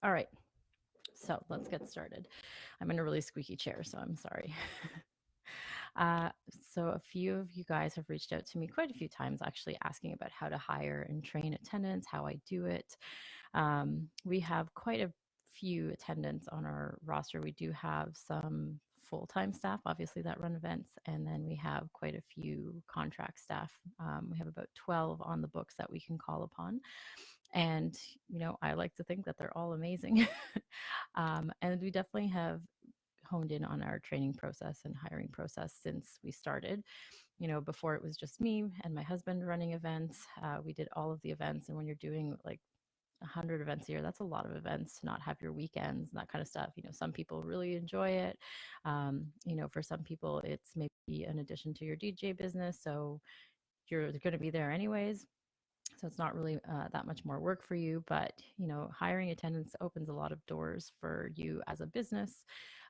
All right, so let's get started. I'm in a really squeaky chair, so I'm sorry. uh, so a few of you guys have reached out to me quite a few times, actually asking about how to hire and train attendants, how I do it. We have quite a few attendants on our roster. We do have some full-time staff, obviously, that run events, and then we have quite a few contract staff. We have about 12 on the books that we can call upon. And, I like to think that they're all amazing. And we definitely have honed in on our training process and hiring process since we started. Before it was just me and my husband running events. We did all of the events. And when you're doing like 100 events a year, that's a lot of events to not have your weekends and that kind of stuff. Some people really enjoy it. For some people, it's maybe an addition to your DJ business. So you're going to be there anyways. So it's not really that much more work for you, but hiring attendants opens a lot of doors for you as a business,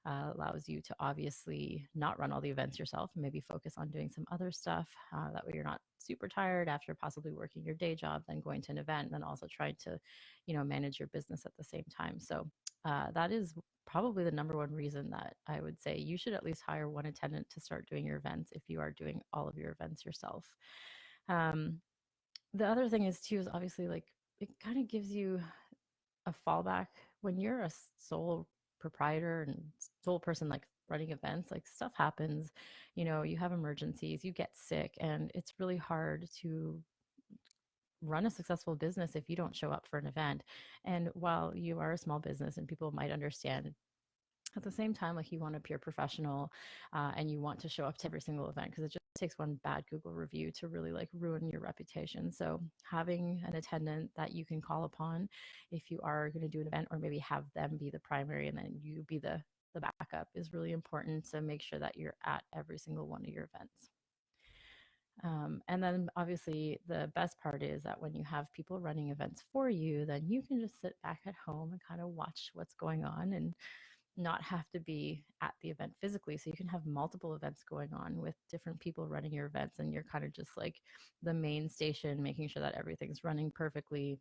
allows you to obviously not run all the events yourself and maybe focus on doing some other stuff. That way you're not super tired after possibly working your day job, then going to an event, and then also trying to, manage your business at the same time. So that is probably the number one reason that I would say you should at least hire one attendant to start doing your events if you are doing all of your events yourself. Um, the other thing is too is obviously like it kind of gives you a fallback when you're a sole proprietor and sole person like running events. Like stuff happens, you have emergencies, you get sick, and it's really hard to run a successful business if you don't show up for an event. And while you are a small business and people might understand, at the same time, like you want to appear professional, and you want to show up to every single event, because it just takes one bad Google review to really like ruin your reputation. So having an attendant that you can call upon if you are going to do an event, or maybe have them be the primary and then you be the backup, is really important to make sure that you're at every single one of your events. And then obviously the best part is that when you have people running events for you, then you can just sit back at home and kind of watch what's going on and not have to be at the event physically. So you can have multiple events going on with different people running your events, and you're kind of just like the main station, making sure that everything's running perfectly.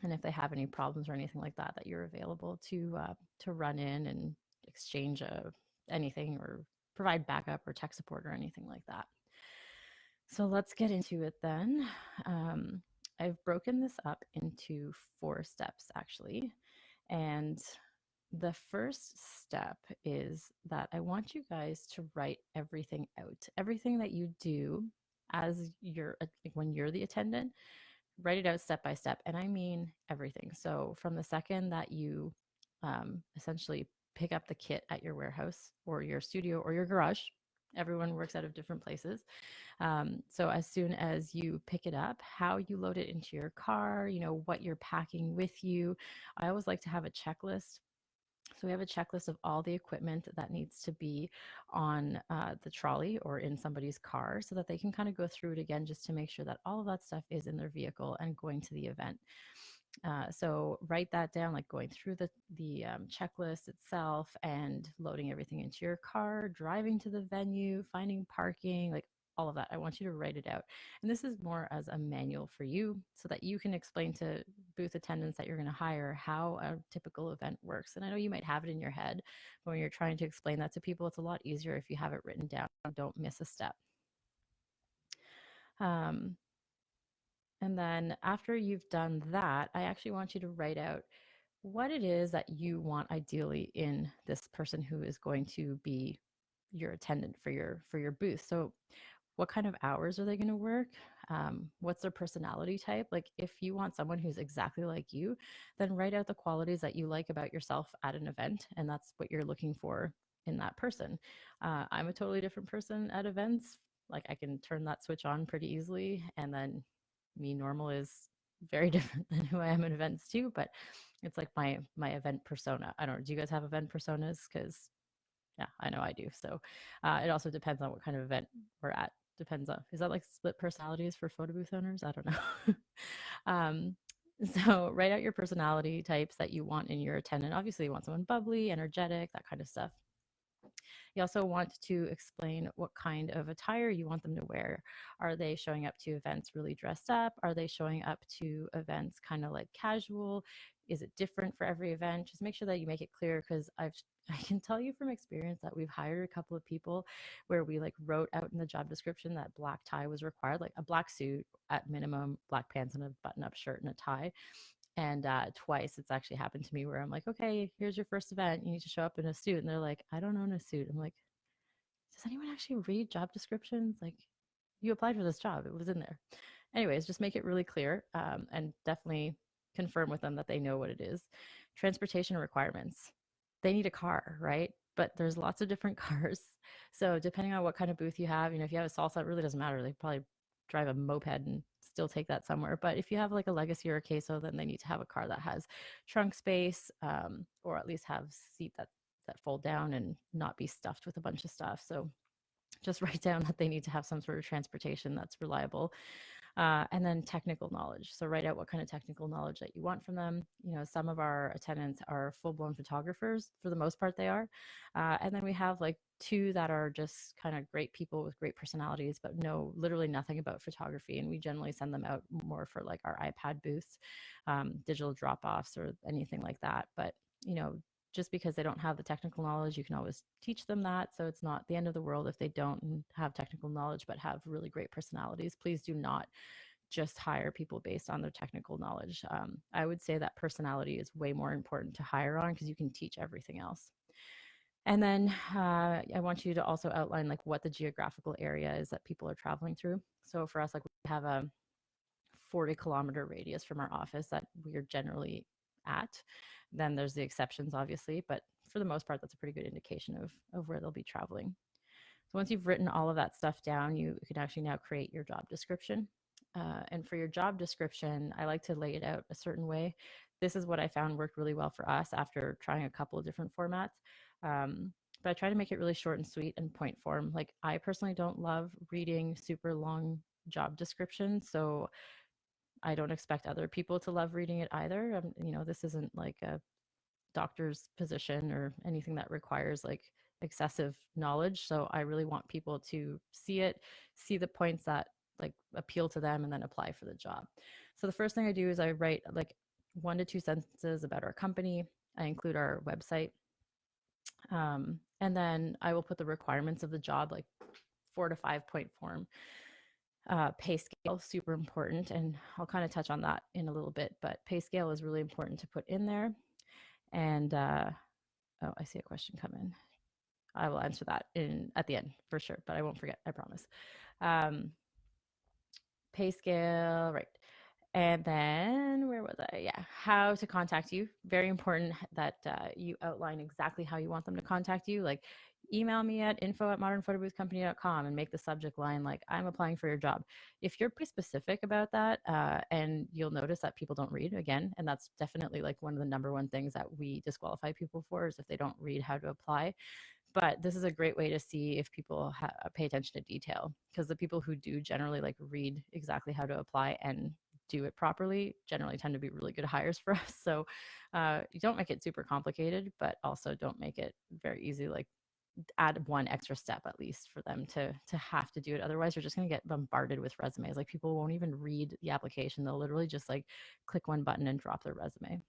And if they have any problems or anything like that, that you're available to run in and exchange anything, or provide backup or tech support or anything like that. So let's get into it then. I've broken this up into 4 steps actually. And the first step is that I want you guys to write everything out. Everything that you do as when you're the attendant, write it out step by step. And I mean everything. So from the second that you essentially pick up the kit at your warehouse or your studio or your garage, everyone works out of different places. So as soon as you pick it up, how you load it into your car, what you're packing with you. I always like to have a checklist. So we have a checklist of all the equipment that needs to be on the trolley or in somebody's car, so that they can kind of go through it again, just to make sure that all of that stuff is in their vehicle and going to the event. So write that down, like going through the checklist itself and loading everything into your car, driving to the venue, finding parking, like all of that. I want you to write it out. And this is more as a manual for you, so that you can explain to booth attendants that you're going to hire how a typical event works. And I know you might have it in your head, but when you're trying to explain that to people, it's a lot easier if you have it written down. Don't miss a step. Um, and then after you've done that, I actually want you to write out what it is that you want ideally in this person who is going to be your attendant for your booth. So what kind of hours are they going to work? What's their personality type? Like if you want someone who's exactly like you, then write out the qualities that you like about yourself at an event, and that's what you're looking for in that person. I'm a totally different person at events. Like I can turn that switch on pretty easily, and then me normal is very different than who I am in events too. But it's like my event persona. I don't know. Do you guys have event personas? Because yeah, I know I do. So it also depends on what kind of event we're at. Depends on, is that like split personalities for photo booth owners? I don't know. um, so write out your personality types that you want in your attendant. Obviously, you want someone bubbly, energetic, that kind of stuff. You also want to explain what kind of attire you want them to wear. Are they showing up to events really dressed up? Are they showing up to events kind of like casual? Is it different for every event? Just make sure that you make it clear, because I can tell you from experience that we've hired a couple of people where we like wrote out in the job description that black tie was required, like a black suit at minimum, black pants and a button-up shirt and a tie. And twice it's actually happened to me where I'm like, okay, here's your first event. You need to show up in a suit. And they're like, I don't own a suit. I'm like, does anyone actually read job descriptions? Like, you applied for this job, it was in there. Anyways, just make it really clear, and definitely confirm with them that they know what it is. Transportation requirements. They need a car, right? But there's lots of different cars. So depending on what kind of booth you have, if you have a salsa, it really doesn't matter. They probably drive a moped and still take that somewhere. But if you have like a legacy or a queso, then they need to have a car that has trunk space, or at least have seat that fold down and not be stuffed with a bunch of stuff. So just write down that they need to have some sort of transportation that's reliable. And then technical knowledge. So write out what kind of technical knowledge that you want from them. Some of our attendants are full-blown photographers. For the most part, they are. And then we have like two that are just kind of great people with great personalities, but know literally nothing about photography. And we generally send them out more for like our iPad booths, digital drop-offs, or anything like that. But just because they don't have the technical knowledge, you can always teach them that. So it's not the end of the world if they don't have technical knowledge but have really great personalities. Please do not just hire people based on their technical knowledge. I would say that personality is way more important to hire on, because you can teach everything else. And then I want you to also outline like what the geographical area is that people are traveling through. So for us, like, we have a 40-kilometer radius from our office that we're generally at. Then there's the exceptions, obviously, but for the most part, that's a pretty good indication of where they'll be traveling. So once you've written all of that stuff down, you can actually now create your job description. And for your job description, I like to lay it out a certain way. This is what I found worked really well for us after trying a couple of different formats. But I try to make it really short and sweet and point form. Like, I personally don't love reading super long job descriptions, so I don't expect other people to love reading it either. This isn't like a doctor's position or anything that requires like excessive knowledge. So I really want people to see it, see the points that like appeal to them, and then apply for the job. So the first thing I do is I write like 1 to 2 sentences about our company. I include our website. And then I will put the requirements of the job, like 4 to 5 point form. Pay scale, super important, and I'll kind of touch on that in a little bit, but pay scale is really important to put in there. And oh, I see a question come in. I will answer that at the end for sure, but I won't forget, I promise. Pay scale, right. And then where was I? Yeah, how to contact you. Very important that you outline exactly how you want them to contact you. Like, email me at info@modernphotoboothcompany.com and make the subject line like, I'm applying for your job. If you're pretty specific about that, and you'll notice that people don't read, again, and that's definitely like one of the number one things that we disqualify people for, is if they don't read how to apply. But this is a great way to see if people pay attention to detail, because the people who do generally like read exactly how to apply and do it properly generally tend to be really good hires for us. So you don't make it super complicated, but also don't make it very easy. Like, add one extra step at least for them to have to do it. Otherwise, you're just going to get bombarded with resumes. Like, people won't even read the application. They'll literally just like click one button and drop their resume.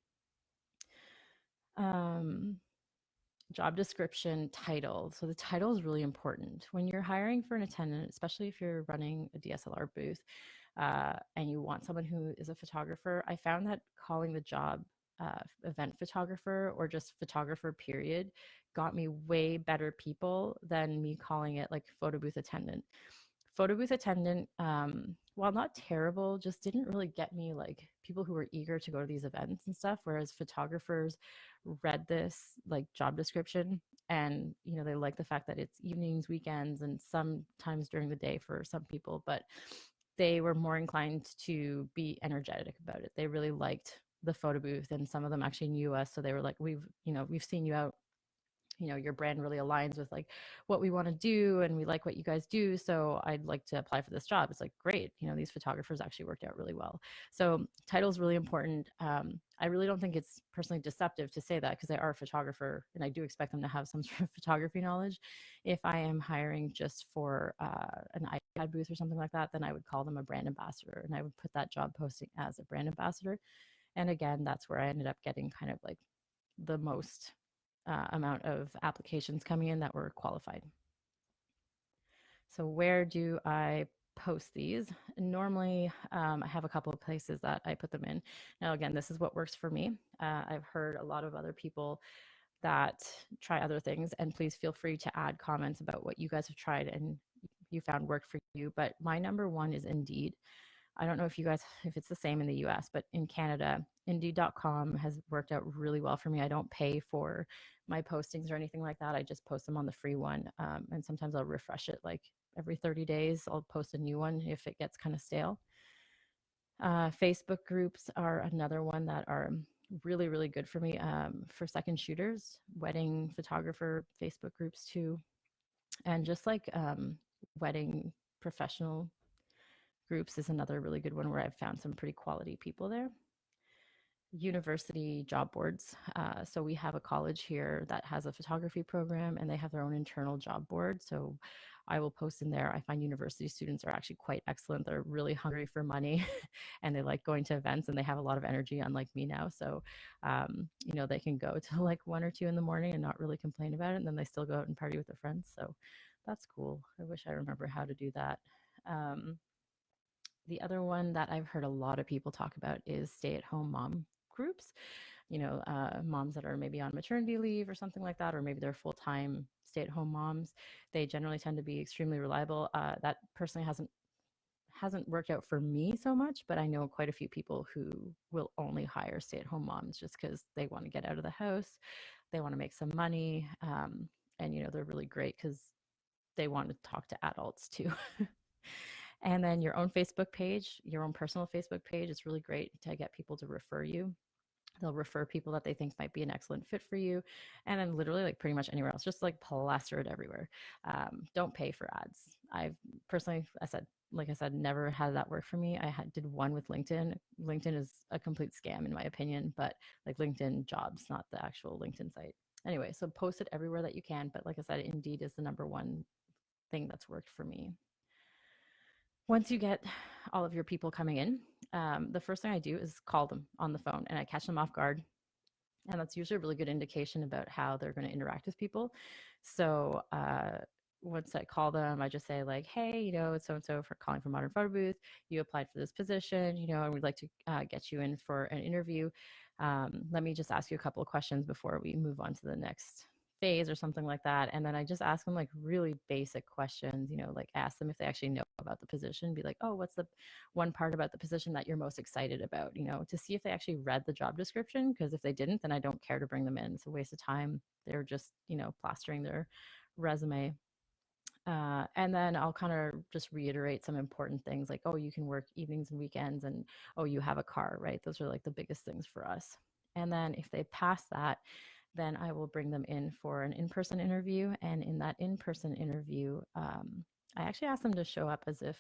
Job description, title. So the title is really important when you're hiring for an attendant, especially if you're running a DSLR booth, and you want someone who is a photographer. I found that calling the job event photographer, or just photographer period, got me way better people than me calling it like photo booth attendant. Photo booth attendant, while not terrible, just didn't really get me like people who were eager to go to these events and stuff. Whereas photographers read this like job description, and they like the fact that it's evenings, weekends, and sometimes during the day for some people, but they were more inclined to be energetic about it. They really liked the photo booth, and some of them actually knew us, so they were like, we've seen you out, your brand really aligns with like what we want to do, and we like what you guys do, so I'd like to apply for this job. It's like, great, these photographers actually worked out really well. So title is really important. I really don't think it's personally deceptive to say that, because they are a photographer and I do expect them to have some sort of photography knowledge. If I am hiring just for an iPad booth or something like that, then I would call them a brand ambassador, and I would put that job posting as a brand ambassador. And again, that's where I ended up getting kind of like the most amount of applications coming in that were qualified. So where do I post these? Normally, I have a couple of places that I put them in. Now, again, this is what works for me. I've heard a lot of other people that try other things, and please feel free to add comments about what you guys have tried and you found worked for you. But my number one is Indeed. I don't know if you guys, if it's the same in the US, but in Canada, Indeed.com has worked out really well for me. I don't pay for my postings or anything like that. I just post them on the free one. And sometimes I'll refresh it like every 30 days. I'll post a new one if it gets kind of stale. Facebook groups are another one that are really, really good for me for second shooters, wedding photographer Facebook groups too, and just like wedding professional groups is another really good one where I've found some pretty quality people there. University job boards. So we have a college here that has a photography program and they have their own internal job board. So I will post in there. I find university students are actually quite excellent. They're really hungry for money and they like going to events and they have a lot of energy, unlike me now. So, they can go to like 1 or 2 in the morning and not really complain about it. And then they still go out and party with their friends. So that's cool. I wish I remember how to do that. The other one that I've heard a lot of people talk about is stay at home mom groups. Moms that are maybe on maternity leave or something like that, or maybe they're full time stay at home moms. They generally tend to be extremely reliable. That personally hasn't worked out for me so much, but I know quite a few people who will only hire stay at home moms just because they want to get out of the house, they want to make some money, and they're really great because they want to talk to adults too. And then your own Facebook page, your own personal Facebook page, is really great to get people to refer you. They'll refer people that they think might be an excellent fit for you. And then literally like pretty much anywhere else, just like plaster it everywhere. Don't pay for ads. I've personally, like I said, never had that work for me. Did one with LinkedIn. LinkedIn is a complete scam in my opinion, but like LinkedIn jobs, not the actual LinkedIn site. Anyway, so post it everywhere that you can. But like I said, Indeed is the number one thing that's worked for me. Once you get all of your people coming in, the first thing I do is call them on the phone and I catch them off guard. And that's usually a really good indication about how they're going to interact with people. So once I call them, I just say like, hey, it's so-and-so for calling from Modern Photo Booth. You applied for this position, and we'd like to get you in for an interview. Let me just ask you a couple of questions before we move on to the next phase or something like that. And then I just ask them like really basic questions, like ask them if they actually know about the position, be like, oh, what's the one part about the position that you're most excited about, to see if they actually read the job description. Because if they didn't, then I don't care to bring them in. It's a waste of time. They're just, plastering their resume. And then I'll kind of just reiterate some important things like, oh, you can work evenings and weekends, and oh, you have a car, right? Those are like the biggest things for us. And then if they pass that, then I will bring them in for an in-person interview. And in that in-person interview, I actually ask them to show up as if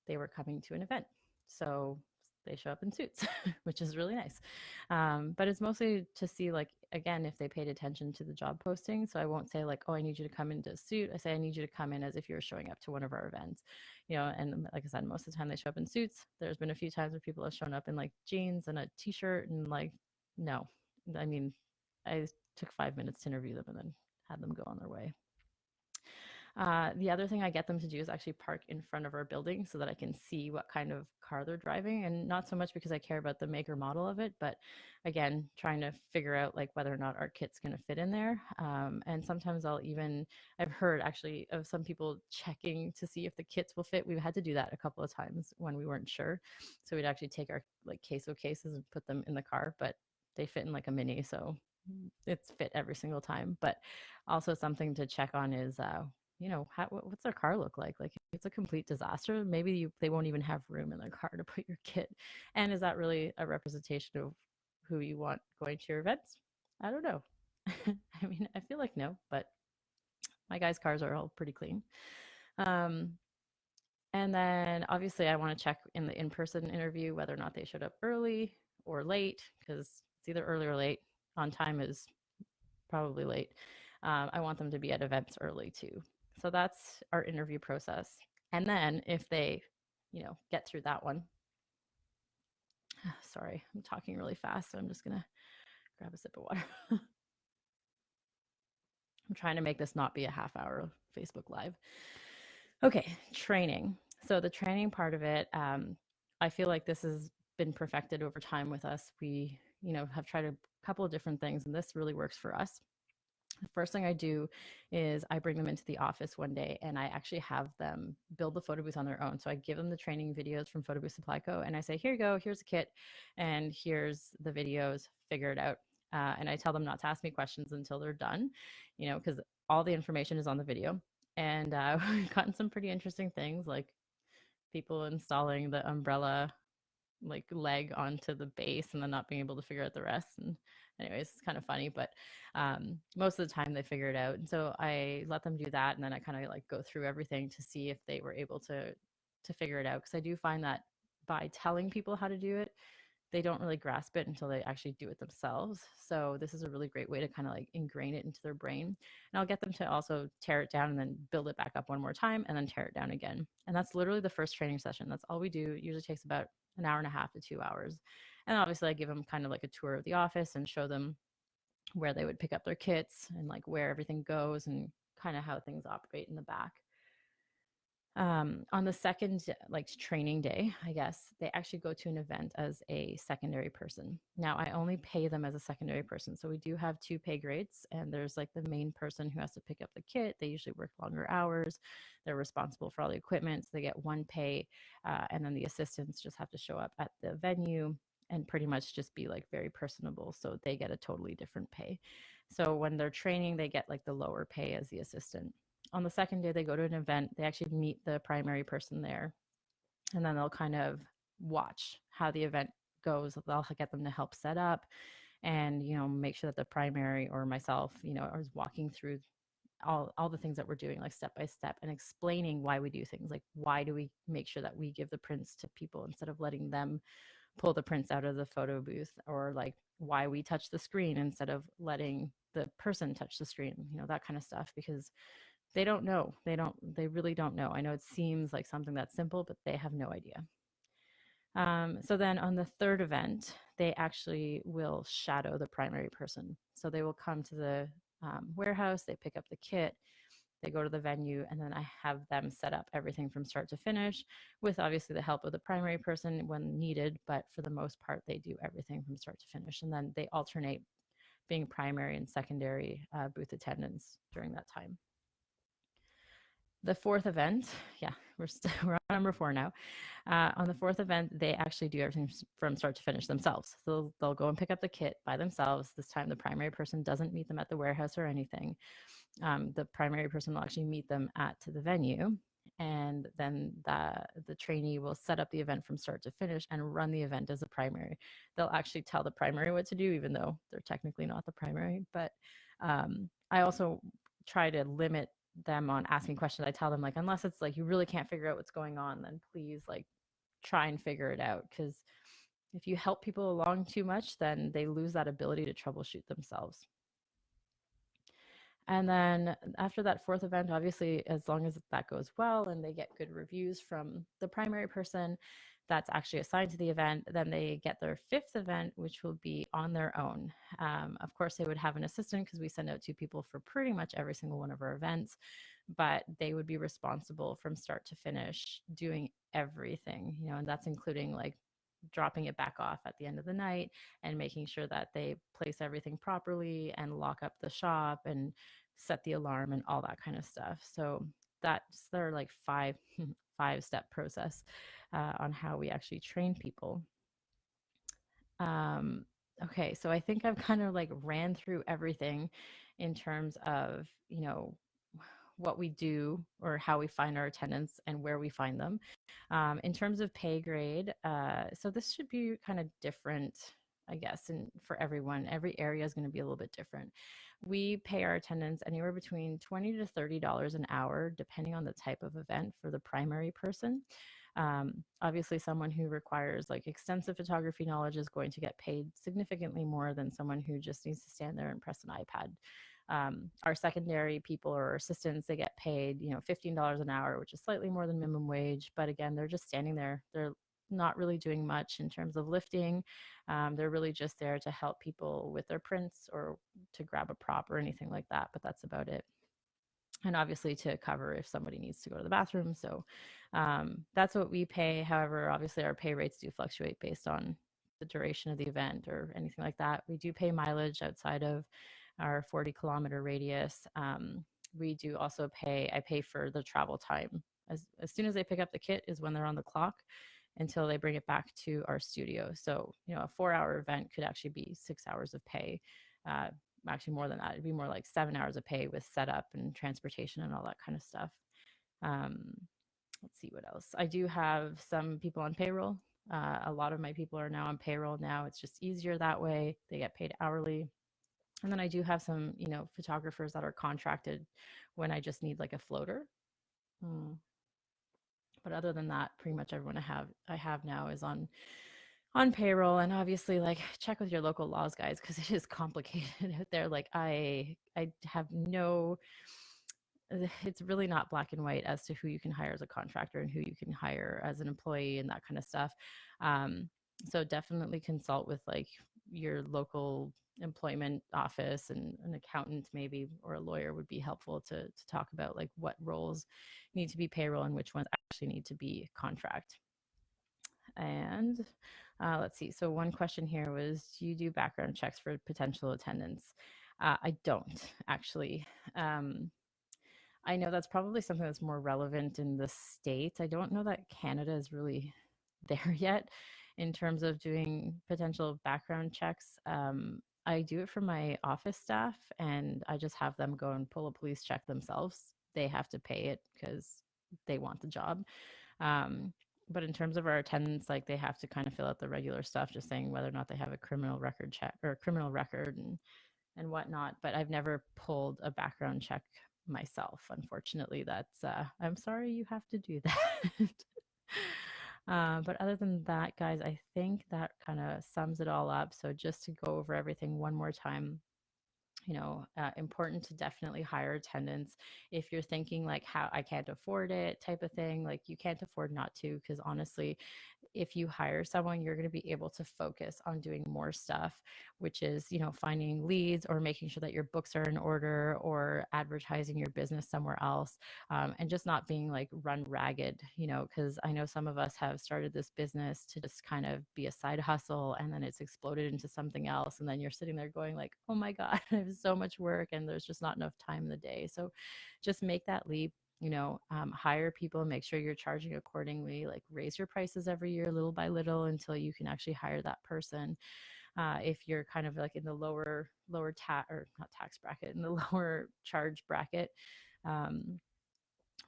they were coming to an event. So they show up in suits, which is really nice. But it's mostly to see, like, again, if they paid attention to the job posting. So I won't say like, oh, I need you to come into a suit. I say, I need you to come in as if you're showing up to one of our events, and like I said, most of the time they show up in suits. There's been a few times where people have shown up in like jeans and a t-shirt and like, no, I mean, I took 5 minutes to interview them and then had them go on their way. The other thing I get them to do is actually park in front of our building so that I can see what kind of car they're driving. And not so much because I care about the make or model of it, but again, trying to figure out like whether or not our kit's going to fit in there. And sometimes I've heard actually of some people checking to see if the kits will fit. We've had to do that a couple of times when we weren't sure. So we'd actually take our like queso cases and put them in the car, but they fit in like a mini. So it's fit every single time. But also something to check on is what's their car look like? Like, if it's a complete disaster, maybe they won't even have room in their car to put your kit. And is that really a representation of who you want going to your events? I don't know. I mean, I feel like no, but my guys' cars are all pretty clean. And then obviously I want to check in the in-person interview whether or not they showed up early or late, because it's either early or late. On time is probably late. I want them to be at events early too. So that's our interview process. And then if they, get through that one, Sorry, I'm talking really fast, so I'm just gonna grab a sip of water. I'm trying to make this not be a half hour Facebook Live. Okay, training. So the training part of it, I feel like this has been perfected over time with us. We, have tried a couple of different things, and this really works for us. The first thing I do is I bring them into the office one day and I actually have them build the photo booth on their own. So I give them the training videos from Photo Booth Supply Co. and I say, here you go, here's a kit, and here's the videos, figure it out. And I tell them not to ask me questions until they're done, because all the information is on the video. And we've gotten some pretty interesting things like people installing the umbrella like leg onto the base and then not being able to figure out the rest. And anyways, it's kind of funny, but most of the time they figure it out. And so I let them do that, and then I kind of like go through everything to see if they were able to figure it out, because I do find that by telling people how to do it, they don't really grasp it until they actually do it themselves. So this is a really great way to kind of like ingrain it into their brain. And I'll get them to also tear it down and then build it back up one more time and then tear it down again. And that's literally the first training session. That's all we do. It usually takes about an hour and a half to 2 hours. And obviously I give them kind of like a tour of the office and show them where they would pick up their kits and like where everything goes and kind of how things operate in the back. On the second like training day, I guess, they actually go to an event as a secondary person. Now I only pay them as a secondary person, so we do have two pay grades, and there's like the main person who has to pick up the kit. They usually work longer hours, they're responsible for all the equipment, so they get one pay, and then the assistants just have to show up at the venue and pretty much just be like very personable, so they get a totally different pay. So when they're training, they get like the lower pay as the assistant. On the second day, they go to an event, they actually meet the primary person there, and then they'll kind of watch how the event goes. They'll get them to help set up and, make sure that the primary or myself, is walking through all the things that we're doing like step by step and explaining why we do things. Like, why do we make sure that we give the prints to people instead of letting them pull the prints out of the photo booth, or like why we touch the screen instead of letting the person touch the screen, that kind of stuff, because they don't know. They really don't know. I know it seems like something that's simple, but they have no idea. So then on the third event, they actually will shadow the primary person. So they will come to the warehouse, they pick up the kit, they go to the venue, and then I have them set up everything from start to finish with obviously the help of the primary person when needed. But for the most part, they do everything from start to finish. And then they alternate being primary and secondary booth attendants during that time. The fourth event, yeah, we're on number 4 now. On the fourth event, they actually do everything from start to finish themselves. So they'll go and pick up the kit by themselves. This time, the primary person doesn't meet them at the warehouse or anything. The primary person will actually meet them at the venue, and then the trainee will set up the event from start to finish and run the event as a primary. They'll actually tell the primary what to do, even though they're technically not the primary. But I also try to limit them on asking questions. I tell them, like, unless it's like you really can't figure out what's going on, then please like try and figure it out, because if you help people along too much, then they lose that ability to troubleshoot themselves. And then after that fourth event, obviously, as long as that goes well and they get good reviews from the primary person that's actually assigned to the event, then they get their fifth event, which will be on their own. Of course, they would have an assistant because we send out 2 people for pretty much every single one of our events, but they would be responsible from start to finish doing everything, and that's including like dropping it back off at the end of the night and making sure that they place everything properly and lock up the shop and set the alarm and all that kind of stuff. So that's their like five step process on how we actually train people. Okay, so I think I've kind of like ran through everything in terms of, what we do or how we find our attendants and where we find them. In terms of pay grade, so this should be kind of different, I guess, and for everyone. Every area is going to be a little bit different. We pay our attendants anywhere between $20 to $30 an hour, depending on the type of event for the primary person. Obviously, someone who requires like extensive photography knowledge is going to get paid significantly more than someone who just needs to stand there and press an iPad. Our secondary people or assistants, they get paid, $15 an hour, which is slightly more than minimum wage. But again, they're just standing there. They're not really doing much in terms of lifting. They're really just there to help people with their prints or to grab a prop or anything like that, but that's about it. And obviously to cover if somebody needs to go to the bathroom. So that's what we pay. However, obviously our pay rates do fluctuate based on the duration of the event or anything like that. We do pay mileage outside of our 40-kilometer radius. We do also pay, I pay for the travel time. As soon as they pick up the kit is when they're on the clock until they bring it back to our studio. So, a 4-hour event could actually be 6 hours of pay. Actually more than that. It'd be more like 7 hours of pay with setup and transportation and all that kind of stuff. Um, let's see what else. I do have some people on payroll. A lot of my people are now on payroll now. It's just easier that way. They get paid hourly. And then I do have some, photographers that are contracted when I just need like a floater. But other than that, pretty much everyone I have now is on payroll. And obviously, like, check with your local laws, guys, because it is complicated out there. Like, I have no, it's really not black and white as to who you can hire as a contractor and who you can hire as an employee and that kind of stuff. So definitely consult with like your local employment office, and an accountant maybe or a lawyer would be helpful to talk about like what roles need to be payroll and which ones actually need to be contract. And let's see. So one question here was, do you do background checks for potential attendance? I don't actually. I know that's probably something that's more relevant in the States. I don't know that Canada is really there yet in terms of doing potential background checks. I do it for my office staff, and I just have them go and pull a police check themselves. They have to pay it because they want the job. But in terms of our attendance, like they have to kind of fill out the regular stuff, just saying whether or not they have a criminal record check or criminal record and whatnot. But I've never pulled a background check myself. Unfortunately, that's I'm sorry you have to do that. But other than that, guys, I think that kind of sums it all up. So just to go over everything one more time, important to definitely hire attendance. If you're thinking like how I can't afford it type of thing, like you can't afford not to, because honestly, if you hire someone, you're going to be able to focus on doing more stuff, which is, finding leads or making sure that your books are in order or advertising your business somewhere else, and just not being like run ragged, because I know some of us have started this business to just kind of be a side hustle, and then it's exploded into something else. And then you're sitting there going like, oh my God, I have so much work and there's just not enough time in the day. So just make that leap, hire people, make sure you're charging accordingly, like raise your prices every year, little by little, until you can actually hire that person. If you're kind of like in the lower tax, or not tax bracket, in the lower charge bracket,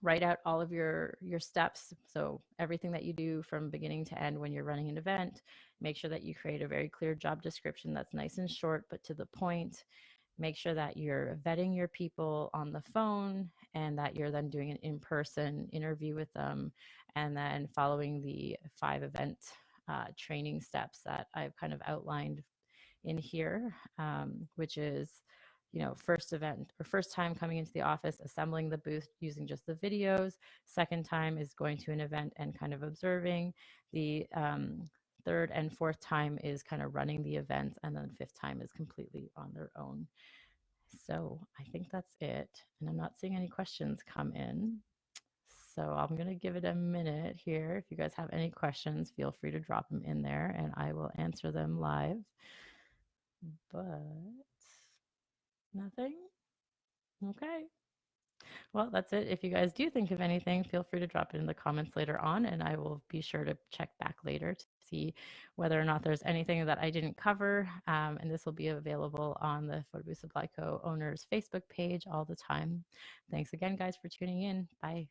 write out all of your steps. So everything that you do from beginning to end when you're running an event, make sure that you create a very clear job description that's nice and short but to the point. Make sure that you're vetting your people on the phone, and that you're then doing an in-person interview with them, and then following the 5 event training steps that I've kind of outlined in here, which is, first event or first time coming into the office, assembling the booth using just the videos. Second time is going to an event and kind of observing. The third and fourth time is kind of running the events, and then fifth time is completely on their own. So I think that's it. And I'm not seeing any questions come in. So I'm going to give it a minute here. If you guys have any questions, feel free to drop them in there and I will answer them live. But nothing? Okay. Well, that's it. If you guys do think of anything, feel free to drop it in the comments later on, and I will be sure to check back later to see whether or not there's anything that I didn't cover. And this will be available on the Photo Booth Supply Co. owners Facebook page all the time. Thanks again, guys, for tuning in. Bye.